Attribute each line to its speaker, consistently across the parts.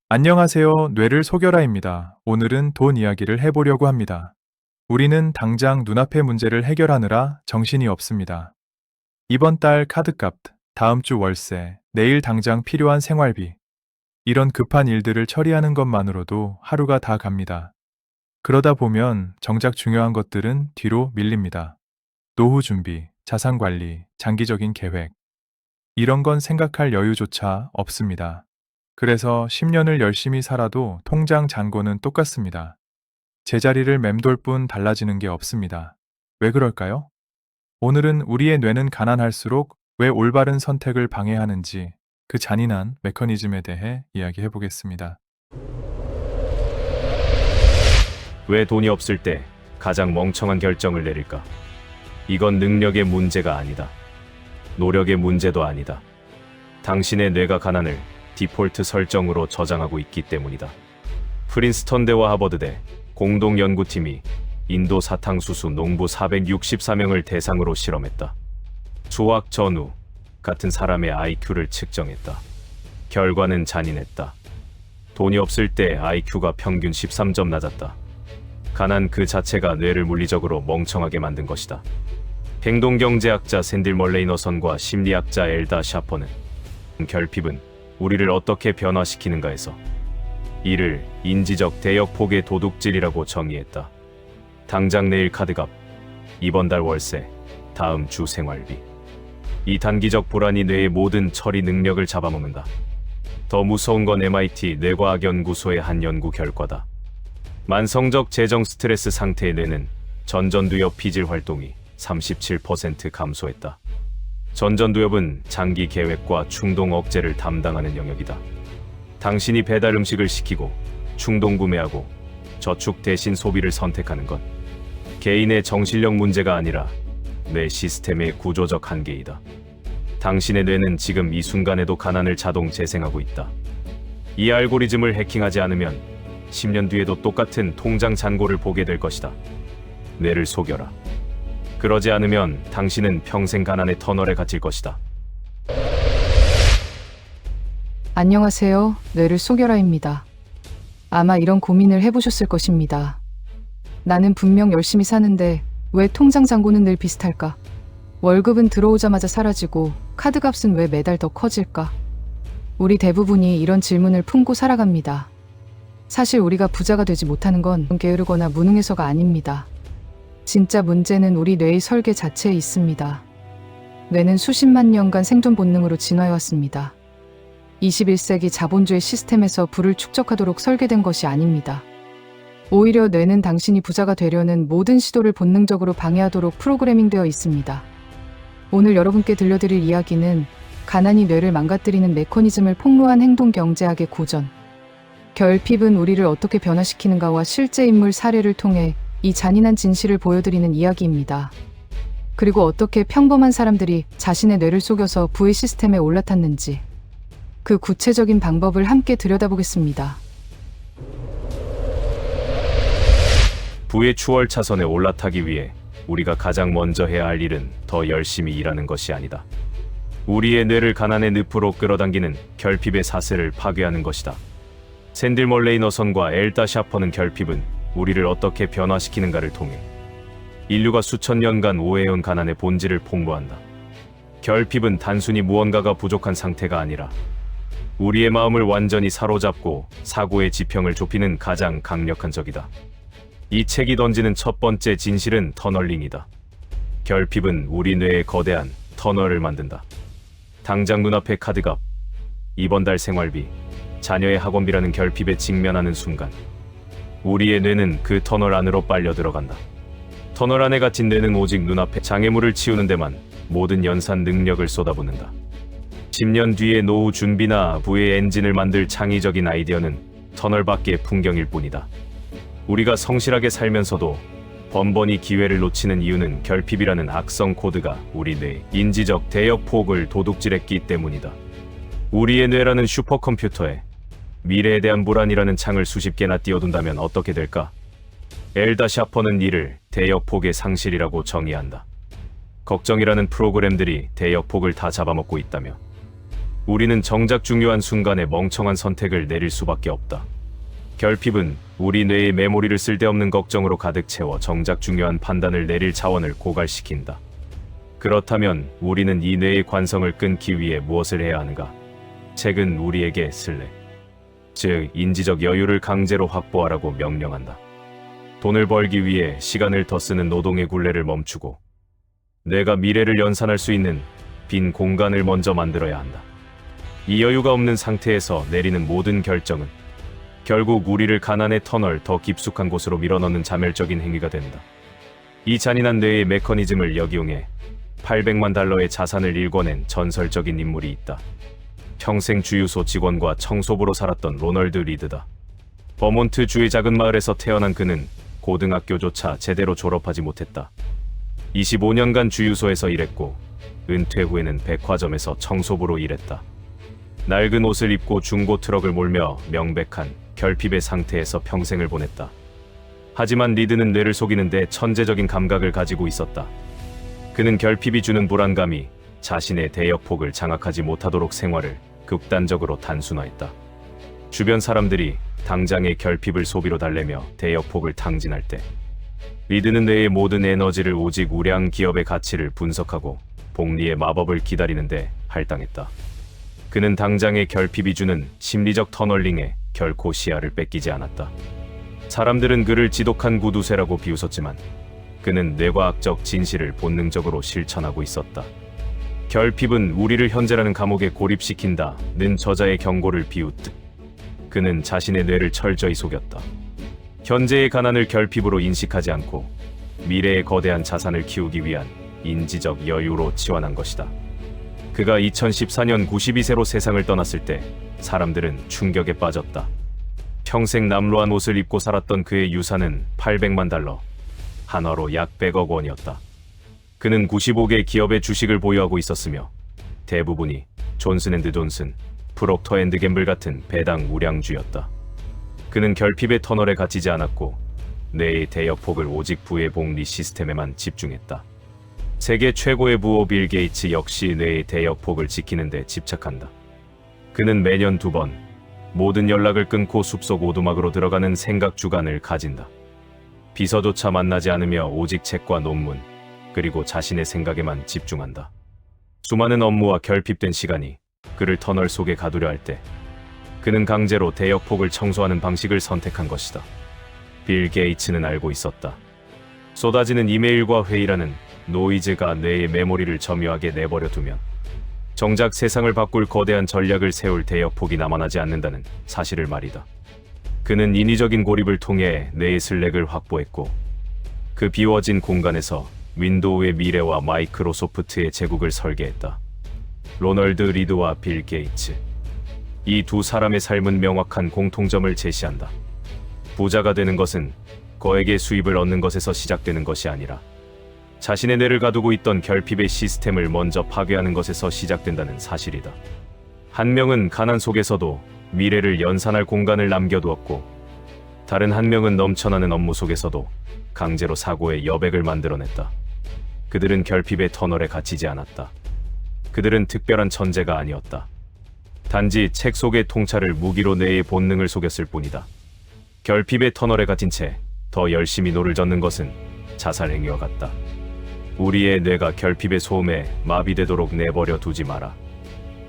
Speaker 1: 안녕하세요. 뇌를 속여라입니다. 오늘은 돈 이야기를 해보려고 합니다. 우리는 당장 눈앞의 문제를 해결하느라 정신이 없습니다. 이번 달 카드값, 다음 주 월세, 내일 당장 필요한 생활비. 이런 급한 일들을 처리하는 것만으로도 하루가 다 갑니다. 그러다 보면 정작 중요한 것들은 뒤로 밀립니다. 노후 준비, 자산 관리, 장기적인 계획. 이런 건 생각할 여유조차 없습니다. 그래서 10년을 열심히 살아도 통장 잔고는 똑같습니다. 제자리를 맴돌 뿐 달라지는 게 없습니다. 왜 그럴까요? 오늘은 우리의 뇌는 가난할수록 왜 올바른 선택을 방해하는지 그 잔인한 메커니즘에 대해 이야기해 보겠습니다.
Speaker 2: 왜 돈이 없을 때 가장 멍청한 결정을 내릴까? 이건 능력의 문제가 아니다. 노력의 문제도 아니다. 당신의 뇌가 가난을 디폴트 설정으로 저장하고 있기 때문이다. 프린스턴대와 하버드대 공동연구팀이 인도 사탕수수 농부 464명을 대상으로 실험했다. 조학 전후 같은 사람의 IQ를 측정했다. 결과는 잔인했다. 돈이 없을 때 IQ가 평균 13점 낮았다. 가난 그 자체가 뇌를 물리적으로 멍청하게 만든 것이다. 행동경제학자 샌딜 멀레이너선과 심리학자 엘다 샤퍼는 결핍은 우리를 어떻게 변화시키는가에서 이를 인지적 대역폭의 도둑질이라고 정의했다. 당장 내일 카드값, 이번 달 월세, 다음 주 생활비. 이 단기적 불안이 뇌의 모든 처리 능력을 잡아먹는다. 더 무서운 건 MIT 뇌과학연구소의 한 연구 결과다. 만성적 재정 스트레스 상태의 뇌는 전전두엽 피질 활동이 37% 감소했다. 전전두엽은 장기 계획과 충동 억제를 담당하는 영역이다. 당신이 배달 음식을 시키고 충동 구매하고 저축 대신 소비를 선택하는 건 개인의 정신력 문제가 아니라 뇌 시스템의 구조적 한계이다. 당신의 뇌는 지금 이 순간에도 가난을 자동 재생하고 있다. 이 알고리즘을 해킹하지 않으면 10년 뒤에도 똑같은 통장 잔고를 보게 될 것이다. 뇌를 속여라. 그러지 않으면 당신은 평생 가난의 터널에 갇힐 것이다.
Speaker 3: 안녕하세요. 뇌를 속여라입니다. 아마 이런 고민을 해보셨을 것입니다. 나는 분명 열심히 사는데 왜 통장 잔고는 늘 비슷할까? 월급은 들어오자마자 사라지고 카드값은 왜 매달 더 커질까? 우리 대부분이 이런 질문을 품고 살아갑니다. 사실 우리가 부자가 되지 못하는 건 게으르거나 무능해서가 아닙니다. 진짜 문제는 우리 뇌의 설계 자체에 있습니다. 뇌는 수십만 년간 생존 본능으로 진화해왔습니다. 21세기 자본주의 시스템에서 부를 축적하도록 설계된 것이 아닙니다. 오히려 뇌는 당신이 부자가 되려는 모든 시도를 본능적으로 방해하도록 프로그래밍되어 있습니다. 오늘 여러분께 들려드릴 이야기는 가난이 뇌를 망가뜨리는 메커니즘을 폭로한 행동경제학의 고전. 결핍은 우리를 어떻게 변화시키는가와 실제 인물 사례를 통해 이 잔인한 진실을 보여드리는 이야기입니다. 그리고 어떻게 평범한 사람들이 자신의 뇌를 속여서 부의 시스템에 올라탔는지 그 구체적인 방법을 함께 들여다보겠습니다.
Speaker 2: 부의 추월 차선에 올라타기 위해 우리가 가장 먼저 해야 할 일은 더 열심히 일하는 것이 아니다. 우리의 뇌를 가난의 늪으로 끌어당기는 결핍의 사슬을 파괴하는 것이다. 샌딜 멀레이너선과 엘다 샤퍼는 결핍은 우리를 어떻게 변화시키는가를 통해 인류가 수천 년간 오해해온 가난의 본질을 폭로한다. 결핍은 단순히 무언가가 부족한 상태가 아니라 우리의 마음을 완전히 사로잡고 사고의 지평을 좁히는 가장 강력한 적이다. 이 책이 던지는 첫 번째 진실은 터널링이다. 결핍은 우리 뇌에 거대한 터널을 만든다. 당장 눈앞의 카드값, 이번 달 생활비, 자녀의 학원비라는 결핍에 직면하는 순간 우리의 뇌는 그 터널 안으로 빨려 들어간다. 터널 안에 갇힌 뇌는 오직 눈앞의 장애물을 치우는 데만 모든 연산 능력을 쏟아붓는다. 10년 뒤의 노후 준비나 부의 엔진을 만들 창의적인 아이디어는 터널 밖의 풍경일 뿐이다. 우리가 성실하게 살면서도 번번이 기회를 놓치는 이유는 결핍이라는 악성 코드가 우리 뇌의 인지적 대역폭을 도둑질했기 때문이다. 우리의 뇌라는 슈퍼컴퓨터에 미래에 대한 불안이라는 창을 수십 개나 띄워둔다면 어떻게 될까? 엘다 샤퍼는 이를 대역폭의 상실이라고 정의한다. 걱정이라는 프로그램들이 대역폭을 다 잡아먹고 있다며. 우리는 정작 중요한 순간에 멍청한 선택을 내릴 수밖에 없다. 결핍은 우리 뇌의 메모리를 쓸데없는 걱정으로 가득 채워 정작 중요한 판단을 내릴 자원을 고갈시킨다. 그렇다면 우리는 이 뇌의 관성을 끊기 위해 무엇을 해야 하는가? 책은 우리에게 슬랙, 즉 인지적 여유를 강제로 확보하라고 명령한다. 돈을 벌기 위해 시간을 더 쓰는 노동의 굴레를 멈추고 뇌가 미래를 연산할 수 있는 빈 공간을 먼저 만들어야 한다. 이 여유가 없는 상태에서 내리는 모든 결정은 결국 우리를 가난의 터널 더 깊숙한 곳으로 밀어넣는 자멸적인 행위가 된다. 이 잔인한 뇌의 메커니즘을 역이용해 $800만 달러의 자산을 일궈낸 전설적인 인물이 있다. 평생 주유소 직원과 청소부로 살았던 로널드 리드다. 버몬트 주의 작은 마을에서 태어난 그는 고등학교조차 제대로 졸업하지 못했다. 25년간 주유소에서 일했고 은퇴 후에는 백화점에서 청소부로 일했다. 낡은 옷을 입고 중고 트럭을 몰며 명백한 결핍의 상태에서 평생을 보냈다. 하지만 리드는 뇌를 속이는데 천재적인 감각을 가지고 있었다. 그는 결핍이 주는 불안감이 자신의 대역폭을 장악하지 못하도록 생활을 극단적으로 단순화했다. 주변 사람들이 당장의 결핍을 소비로 달래며 대역폭을 탕진할 때 리드는 뇌의 모든 에너지를 오직 우량 기업의 가치를 분석하고 복리의 마법을 기다리는데 할당했다. 그는 당장의 결핍이 주는 심리적 터널링에 결코 시야를 뺏기지 않았다. 사람들은 그를 지독한 구두쇠라고 비웃었지만 그는 뇌과학적 진실을 본능적으로 실천하고 있었다. 결핍은 우리를 현재라는 감옥에 고립시킨다는 저자의 경고를 비웃듯 그는 자신의 뇌를 철저히 속였다. 현재의 가난을 결핍으로 인식하지 않고 미래의 거대한 자산을 키우기 위한 인지적 여유로 치환한 것이다. 그가 2014년 92세로 세상을 떠났을 때 사람들은 충격에 빠졌다. 평생 남루한 옷을 입고 살았던 그의 유산은 $800만 달러, 한화로 약 100억 원이었다. 그는 95개 기업의 주식을 보유하고 있었으며 대부분이 존슨앤드존슨, 프록터앤드갬블 같은 배당 우량주였다. 그는 결핍의 터널에 갇히지 않았고 뇌의 대역폭을 오직 부의 복리 시스템에만 집중했다. 세계 최고의 부호 빌 게이츠 역시 뇌의 대역폭을 지키는 데 집착한다. 그는 매년 2번 모든 연락을 끊고 숲속 오두막으로 들어가는 생각 주간을 가진다. 비서조차 만나지 않으며 오직 책과 논문, 그리고 자신의 생각에만 집중한다. 수많은 업무와 결핍된 시간이 그를 터널 속에 가두려 할 때 그는 강제로 대역폭을 청소하는 방식을 선택한 것이다. 빌 게이츠는 알고 있었다. 쏟아지는 이메일과 회의라는 노이즈가 뇌의 메모리를 점유하게 내버려 두면 정작 세상을 바꿀 거대한 전략을 세울 대역폭이 남아나지 않는다는 사실을 말이다. 그는 인위적인 고립을 통해 뇌의 슬랙을 확보했고 그 비워진 공간에서 윈도우의 미래와 마이크로소프트의 제국을 설계했다. 로널드 리드와 빌 게이츠. 이 두 사람의 삶은 명확한 공통점을 제시한다. 부자가 되는 것은 거액의 수입을 얻는 것에서 시작되는 것이 아니라 자신의 뇌를 가두고 있던 결핍의 시스템을 먼저 파괴하는 것에서 시작된다는 사실이다. 한 명은 가난 속에서도 미래를 연산할 공간을 남겨두었고 다른 한 명은 넘쳐나는 업무 속에서도 강제로 사고의 여백을 만들어냈다. 그들은 결핍의 터널에 갇히지 않았다. 그들은 특별한 천재가 아니었다. 단지 책 속의 통찰을 무기로 뇌의 본능을 속였을 뿐이다. 결핍의 터널에 갇힌 채 더 열심히 노를 젓는 것은 자살행위와 같다. 우리의 뇌가 결핍의 소음에 마비되도록 내버려 두지 마라.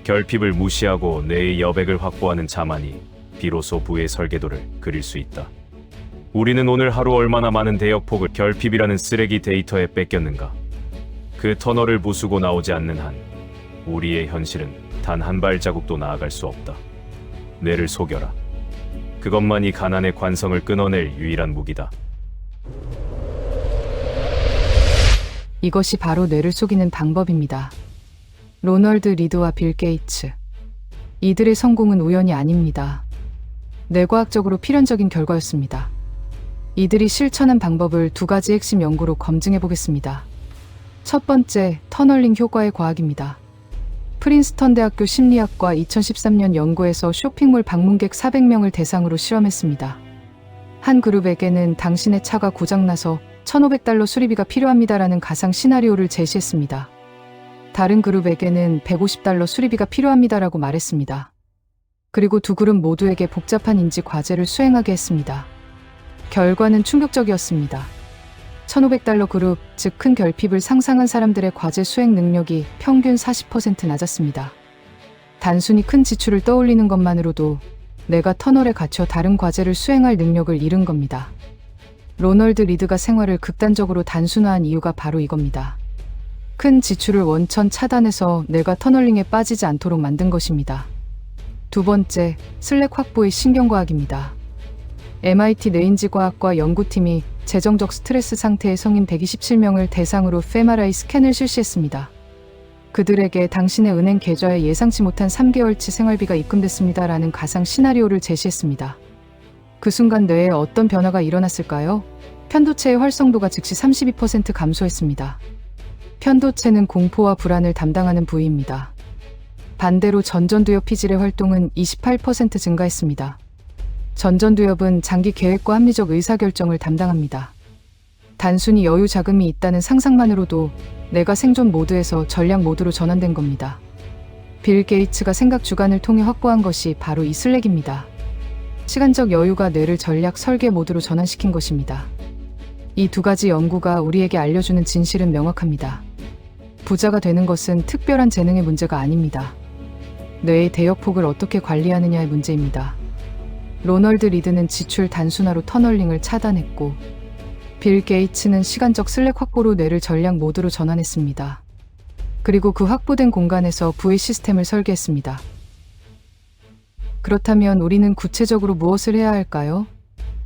Speaker 2: 결핍을 무시하고 뇌의 여백을 확보하는 자만이 비로소 부의 설계도를 그릴 수 있다. 우리는 오늘 하루 얼마나 많은 대역폭을 결핍이라는 쓰레기 데이터에 뺏겼는가? 그 터널을 부수고 나오지 않는 한 우리의 현실은 단 한 발자국도 나아갈 수 없다. 뇌를 속여라. 그것만이 가난의 관성을 끊어낼 유일한 무기다.
Speaker 3: 이것이 바로 뇌를 속이는 방법입니다. 로널드 리드와 빌 게이츠. 이들의 성공은 우연이 아닙니다. 뇌과학적으로 필연적인 결과였습니다. 이들이 실천한 방법을 2가지 핵심 연구로 검증해 보겠습니다. 첫 번째, 터널링 효과의 과학입니다. 프린스턴 대학교 심리학과 2013년 연구에서 쇼핑몰 방문객 400명을 대상으로 실험했습니다. 한 그룹에게는 당신의 차가 고장나서 $1,500 수리비가 필요합니다라는 가상 시나리오를 제시했습니다. 다른 그룹에게는 $150 수리비가 필요합니다라고 말했습니다. 그리고 두 그룹 모두에게 복잡한 인지 과제를 수행하게 했습니다. 결과는 충격적이었습니다. $1,500 그룹, 즉 큰 결핍을 상상한 사람들의 과제 수행 능력이 평균 40% 낮았습니다. 단순히 큰 지출을 떠올리는 것만으로도 내가 터널에 갇혀 다른 과제를 수행할 능력을 잃은 겁니다. 로널드 리드가 생활을 극단적으로 단순화한 이유가 바로 이겁니다. 큰 지출을 원천 차단해서 내가 터널링에 빠지지 않도록 만든 것입니다. 두 번째, 슬랙 확보의 신경과학입니다. MIT 뇌인지과학과 연구팀이 재정적 스트레스 상태의 성인 127명을 대상으로 MRI 스캔을 실시했습니다. 그들에게 당신의 은행 계좌에 예상치 못한 3개월치 생활비가 입금됐습니다라는 가상 시나리오를 제시했습니다. 그 순간 뇌에 어떤 변화가 일어났을까요? 편도체의 활성도가 즉시 32% 감소했습니다. 편도체는 공포와 불안을 담당하는 부위입니다. 반대로 전전두엽 피질의 활동은 28% 증가했습니다. 전전두엽은 장기 계획과 합리적 의사결정을 담당합니다. 단순히 여유 자금이 있다는 상상만으로도 내가 생존 모드에서 전략 모드로 전환된 겁니다. 빌 게이츠가 생각 주간을 통해 확보한 것이 바로 이 슬랙입니다. 시간적 여유가 뇌를 전략 설계 모드로 전환시킨 것입니다. 이 두 가지 연구가 우리에게 알려주는 진실은 명확합니다. 부자가 되는 것은 특별한 재능의 문제가 아닙니다. 뇌의 대역폭을 어떻게 관리하느냐의 문제입니다. 로널드 리드는 지출 단순화로 터널링을 차단했고, 빌 게이츠는 시간적 슬랙 확보로 뇌를 전략 모드로 전환했습니다. 그리고 그 확보된 공간에서 부의 시스템을 설계했습니다. 그렇다면 우리는 구체적으로 무엇을 해야 할까요?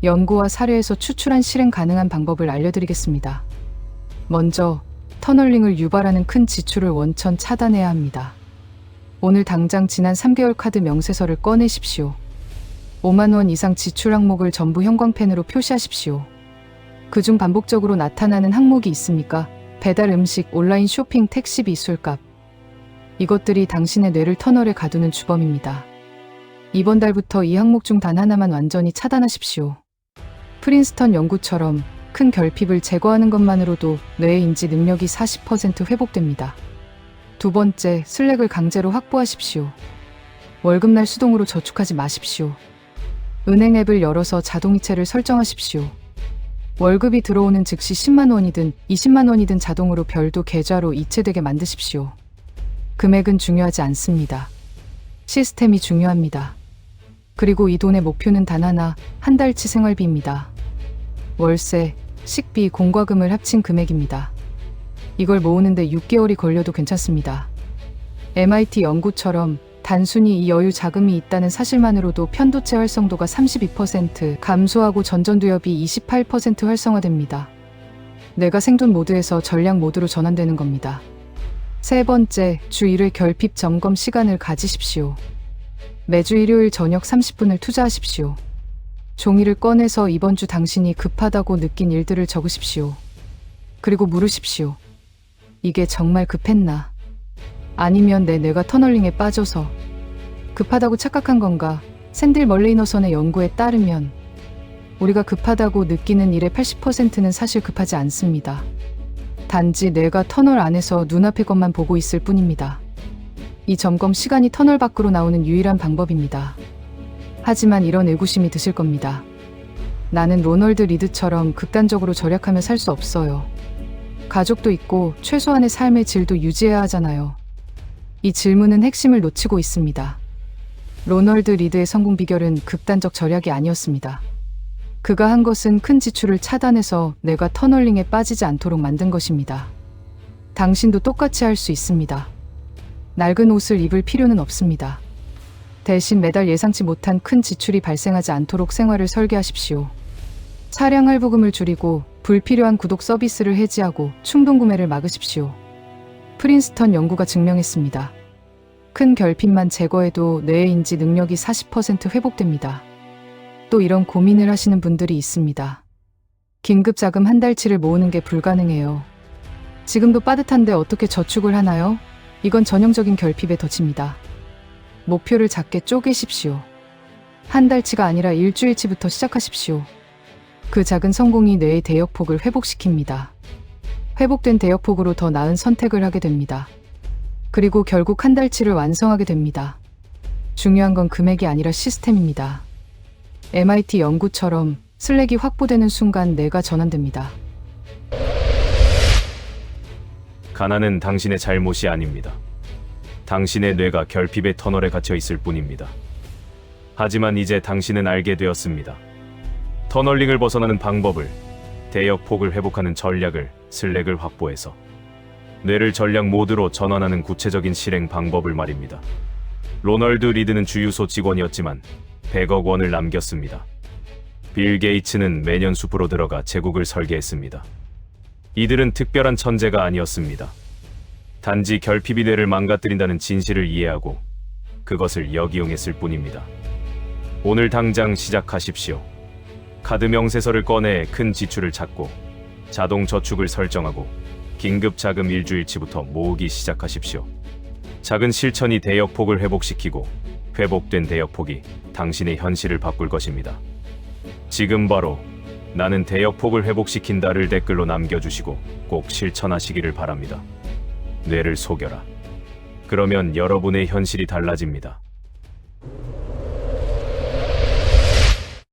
Speaker 3: 연구와 사례에서 추출한 실행 가능한 방법을 알려드리겠습니다. 먼저, 터널링을 유발하는 큰 지출을 원천 차단해야 합니다. 오늘 당장 지난 3개월 카드 명세서를 꺼내십시오. 5만 원 이상 지출 항목을 전부 형광펜으로 표시하십시오. 그중 반복적으로 나타나는 항목이 있습니까? 배달 음식, 온라인 쇼핑, 택시비, 술값. 이것들이 당신의 뇌를 터널에 가두는 주범입니다. 이번 달부터 이 항목 중 단 하나만 완전히 차단하십시오. 프린스턴 연구처럼 큰 결핍을 제거하는 것만으로도 뇌의 인지 능력이 40% 회복됩니다. 두 번째, 슬랙을 강제로 확보하십시오. 월급날 수동으로 저축하지 마십시오. 은행 앱을 열어서 자동이체를 설정하십시오. 월급이 들어오는 즉시 10만 원이든 20만 원이든 자동으로 별도 계좌로 이체되게 만드십시오. 금액은 중요하지 않습니다. 시스템이 중요합니다. 그리고 이 돈의 목표는 단 하나, 한 달치 생활비입니다. 월세, 식비, 공과금을 합친 금액입니다. 이걸 모으는데 6개월이 걸려도 괜찮습니다. MIT 연구처럼 단순히 이 여유 자금이 있다는 사실만으로도 편도체 활성도가 32% 감소하고 전전두엽이 28% 활성화됩니다. 뇌가 생존 모드에서 전략 모드로 전환되는 겁니다. 세 번째, 주 1회 결핍 점검 시간을 가지십시오. 매주 일요일 저녁 30분을 투자하십시오. 종이를 꺼내서 이번 주 당신이 급하다고 느낀 일들을 적으십시오. 그리고 물으십시오. 이게 정말 급했나? 아니면 내 뇌가 터널링에 빠져서 급하다고 착각한 건가? 샌딜 멀레이너선의 연구에 따르면 우리가 급하다고 느끼는 일의 80%는 사실 급하지 않습니다. 단지 뇌가 터널 안에서 눈앞의 것만 보고 있을 뿐입니다. 이 점검 시간이 터널 밖으로 나오는 유일한 방법입니다. 하지만 이런 의구심이 드실 겁니다. 나는 로널드 리드처럼 극단적으로 절약하며 살 수 없어요. 가족도 있고 최소한의 삶의 질도 유지해야 하잖아요. 이 질문은 핵심을 놓치고 있습니다. 로널드 리드의 성공 비결은 극단적 절약이 아니었습니다. 그가 한 것은 큰 지출을 차단해서 내가 터널링에 빠지지 않도록 만든 것입니다. 당신도 똑같이 할 수 있습니다. 낡은 옷을 입을 필요는 없습니다. 대신 매달 예상치 못한 큰 지출이 발생하지 않도록 생활을 설계하십시오. 차량 할부금을 줄이고 불필요한 구독 서비스를 해지하고 충동 구매를 막으십시오. 프린스턴 연구가 증명했습니다. 큰 결핍만 제거해도 뇌의 인지 능력이 40% 회복됩니다. 또 이런 고민을 하시는 분들이 있습니다. 긴급 자금 한 달치를 모으는 게 불가능해요. 지금도 빠듯한데 어떻게 저축을 하나요? 이건 전형적인 결핍의 덫입니다. 목표를 작게 쪼개십시오. 한 달치가 아니라 일주일치부터 시작하십시오. 그 작은 성공이 뇌의 대역폭을 회복시킵니다. 회복된 대역폭으로 더 나은 선택을 하게 됩니다. 그리고 결국 한 달치를 완성하게 됩니다. 중요한 건 금액이 아니라 시스템입니다. MIT 연구처럼 슬랙이 확보되는 순간 뇌가 전환됩니다.
Speaker 2: 가난은 당신의 잘못이 아닙니다. 당신의 뇌가 결핍의 터널에 갇혀 있을 뿐입니다. 하지만 이제 당신은 알게 되었습니다. 터널링을 벗어나는 방법을, 대역폭을 회복하는 전략을, 슬랙을 확보해서 뇌를 전략 모드로 전환하는 구체적인 실행 방법을 말입니다. 로널드 리드는 주유소 직원이었지만 100억 원을 남겼습니다. 빌 게이츠는 매년 숲으로 들어가 제국을 설계했습니다. 이들은 특별한 천재가 아니었습니다. 단지 결핍이 뇌를 망가뜨린다는 진실을 이해하고 그것을 역이용했을 뿐입니다. 오늘 당장 시작하십시오. 카드 명세서를 꺼내 큰 지출을 찾고 자동 저축을 설정하고 긴급 자금 일주일치부터 모으기 시작하십시오. 작은 실천이 대역폭을 회복시키고 회복된 대역폭이 당신의 현실을 바꿀 것입니다. 지금 바로 나는 대역폭을 회복시킨다를 댓글로 남겨주시고 꼭 실천하시기를 바랍니다. 뇌를 속여라. 그러면 여러분의 현실이 달라집니다.